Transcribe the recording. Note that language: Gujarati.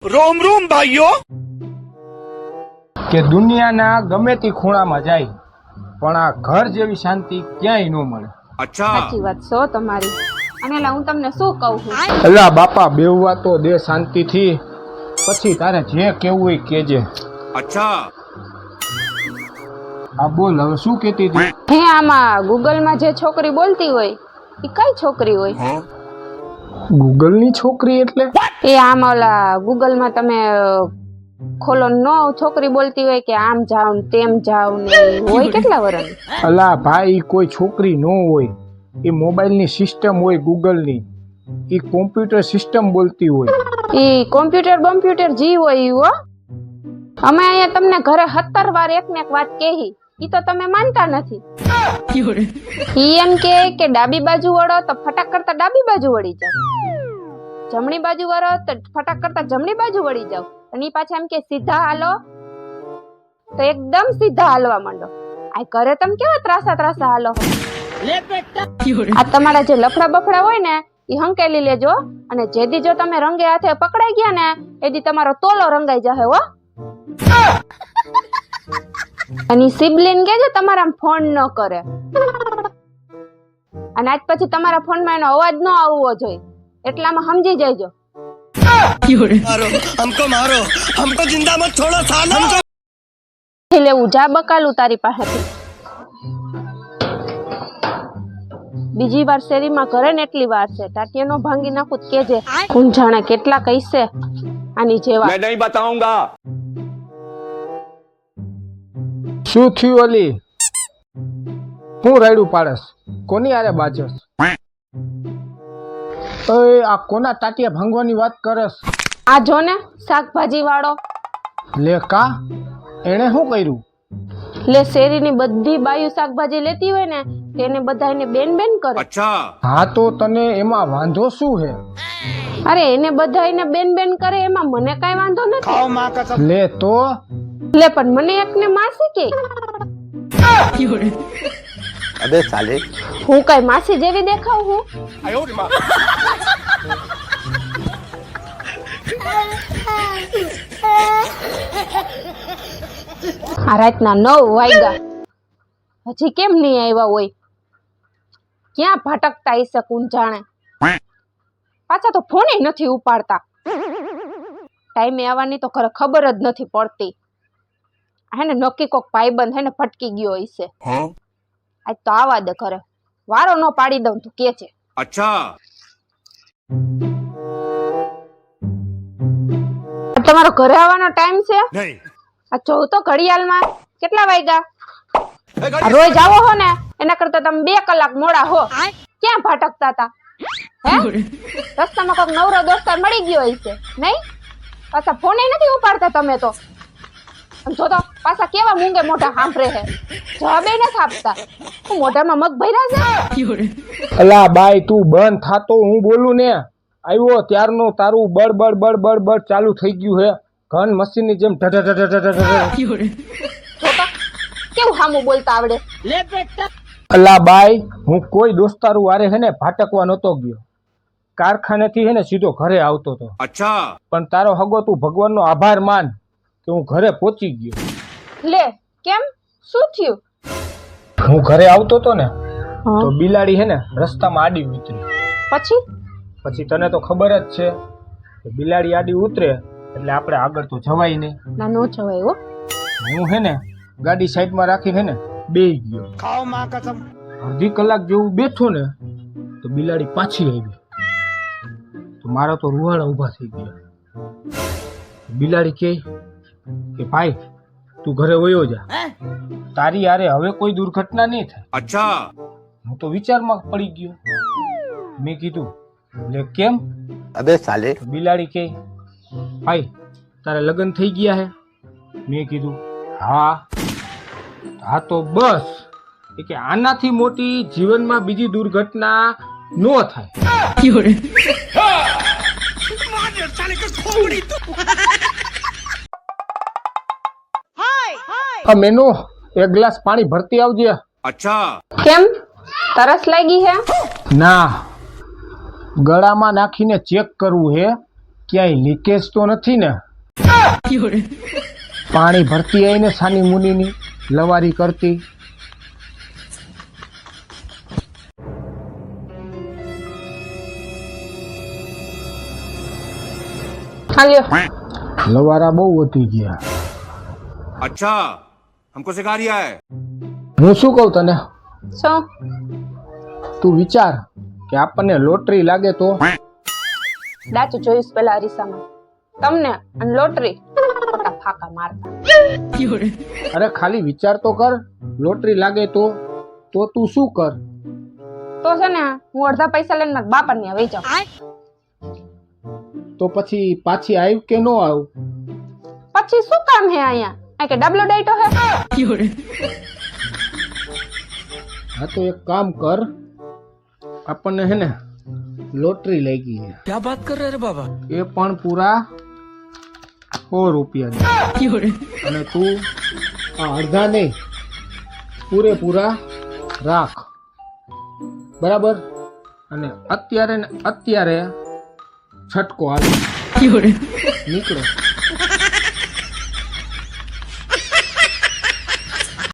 रोम रोम भाइयों કે દુનિયાના ગમે તે ખૂણામાં જાય પણ આ ઘર જેવી શાંતિ ક્યાંય ન મળે. अच्छा સાચી વાત છો તમારી. અને લા હું તમને શું કહું છું, અલા બાપા બેહવા તો દે શાંતિથી, પછી તારે જે કેવું હોય કેજે. अच्छा આ બોલ હવે શું કહેતી હતી? હે આમાં ગૂગલમાં જે છોકરી બોલતી હોય એ કઈ છોકરી હોય? ગૂગલની છોકરી એટલે? એ આમ ઓલા ગૂગલમાં તમે ખોલો નો છોકરી બોલતી હોય કે આમ જાવ ને તેમ જાવ ને હોય કેટલા વર્ષની? અલા ભાઈ કોઈ છોકરી ન હોય, એ મોબાઈલની સિસ્ટમ હોય ગૂગલની, એ કોમ્પ્યુટર સિસ્ટમ બોલતી હોય. એ કોમ્પ્યુટર જી હોય ઈ હો. અમે અહીંયા તમને ઘરે 17 વાર એક ને એક વાત કહી, ઈ તો તમે માનતા નથી. ઈ એમ કે ડાબી બાજુ વળો તો ફટાક કરતા ડાબી બાજુ વળી જાવ, જમણી બાજુ વળો તો ફટાક કરતા જમણી બાજુ વળી જાવ, અને ઈ પાછા એમ કે સીધા હાલો તો એકદમ સીધા હાલવા માંડો. આ કરે તમે કેવા ત્રાસા હાલો. આ તમારા જે લફડા બફડા હોય ને ઈ હંકેલી લેજો, અને જેદી જો તમે રંગે હાથે પકડાઈ ગયા ને એદી તમારો તોલો રંગાઈ જશે હો. અને સિબલિન કેજો તમારા ફોન ન કરે, અને આજ પછી તમારા ફોનમાં એનો અવાજ ન આવવો જોઈએ, એટલામાં સમજી જજો. मारो हमको जिंदा मत छोड़ो सालो લેવું જા બકાલું તારી પાસેથી. બીજી વાર શેરીમાં કરે ને એટલી વાર છે, ટાટિયાનો ભાંગી નાખું કેજે. કોણ જાણે કેટલા કઈસે આની જેવા. मैं नहीं बताऊंगा શું થયું અલી? હું રાયડું પાડસ? કોની આરે બાજસ? ઓય આ કોના ટાટિયા ભાંગવાની વાત કરસ? આ જો ને શાકભાજી વાળો. લે કા એણે શું કર્યું? લે શેરીની બધી બાયું શાકભાજી લેતી હોય ને તેને બધાને બેન બેન કરે. अच्छा હા તો તને એમાં વાંધો શું હે? અરે એને બધાને બેન બેન કરે એમાં મને કઈ વાંધો નથી. લે તો લે પણ મને એકને માસી કે. अबे साले હું કઈ માસી જેવી દેખાવ હું? આ રાતના 9 વાગ્યા હજી કેમ નહીં આવ્યા હોય? ક્યાં ભટકતા હશે કોણ જાણે? પાછા તો ફોને નથી ઉપાડતા. ટાઈમે આવવાની તો ખરે ખબર જ નથી પડતી. હેને નક્કી કોક ભાઈબંધ હેને ભટકી ગયો હશે. આજ તો આવા દે ઘરે, વારો ન પાડી દઉં તું કે છે. अच्छा તમારો ઘરે આવવાનો ટાઈમ છે? नहीं આ જોઉં તો ઘડિયાળમાં કેટલા વાગ્યા. આ રોજ આવો હો ને એના કરતા તમે 2 કલાક મોડા હો. ક્યાં ભટકતા હતા? હે રસ્તામાં કોઈક નવરો દોસ્તાર મળી ગયો હશે નહીં? પાછા ફોને નથી ઉપાડતા તમે તો. આમ જો તો પાછા કેવા મૂંગે મોઢા સાંભળે હે, જવાબે નથી આપતા. હું મોઢામાં મગ ભર્યા છે? અલા બાઈ તું બંધ થાતો હું બોલું ને. આવ્યો ત્યારનું તારું બળ બળ બળ બળ બળ ચાલુ થઈ ગયું હે, ઘન મશીનની જેમ ઢઢ ઢઢ ઢઢ ઢઢ. જો તો કેવું સામું બોલતા આવડે. અલા બાઈ હું કોઈ દોસ્તારું વારે હે ને ભાટકવા નતો ગયો, કારખાનેથી હે ને સીધો ઘરે આવતો હતો. अच्छा પણ તારો હગો તું ભગવાનનો આભાર માન કે હું ઘરે પહોંચી ગયો. લે કેમ શું થયું? હું ઘરે આવતો હતો ને હા. તો બિલાડી હે ને રસ્તામાં આડી ઉતરી. પછી તને તો ખબર જ છે કે બિલાડી આડી ઉતરે એટલે આપણે આગળ તો જવાય નહીં. ના નો જવાય હો. હું હે ને ગાડી સાઈડમાં રાખીને હે ને બેહી ગયો. खाओ माँ कसम અડધી કલાક જેવું બેઠો ને તો બિલાડી પાછી આવી, તો મારા તો રૂવાડા ઊભા થઈ ગયા. બિલાડી કે ભાઈ તું ઘરે વયો જા, તારી યારે હવે કોઈ દુર્ઘટના નહીં થાય. अच्छा હું તો વિચારમાં પડી ગયો. મેં કીધું લે કેમ? अबे साले બિલાડી કે ભાઈ તારા લગ્ન થઈ ગયા હે? મેં કીધું હા. હા તો બસ એ કે આનાથી મોટી જીવનમાં બીજી દુર્ઘટના ન થાય. મેનુ એક ગ્લાસ પાણી ભરતી આવજે. अच्छा કેમ તરસ લાગી હે? ના, ગળામાં નાખીને ચેક કરવું હે ક્યાંય લીકેજ તો નથી ને? પાણી ભરતી આવીને સાની મુનીની લવારી કરતી. હાલ્યો. લવારા બહુ વધી ગયા. अच्छा हमको सिखा रिया है હું શું કહું તને, શું? તું વિચાર કે આપણને લોટરી લાગે તો? ડાચું જોઈશ પેલા અરીસામાં તમને અને લોટરી ખોટા ફાકા મારતા. અરે ખાલી વિચાર તો કર, લોટરી લાગે તો તું શું કર? તો છે ને હું અડધા પૈસા લઈને મારા બાપાને ત્યાં વહી જાઉં. તો પછી પાછી આવ્યું કે નો આવ્યું? પછી શું કામ હે અહીંયા? આ કે ડબલો ડાઈટો હે? હા તો એક કામ કર, આપણને હે ને લોટરી લાગી છે. क्या बात कर रहे रे बाबा? એ પણ પૂરા 100 રૂપિયાની. અને તું આ અડધા નહીં, પૂરેપૂરા રાખ, બરાબર? અને અત્યારે ને અત્યારે છટકો આવે. નીકળો.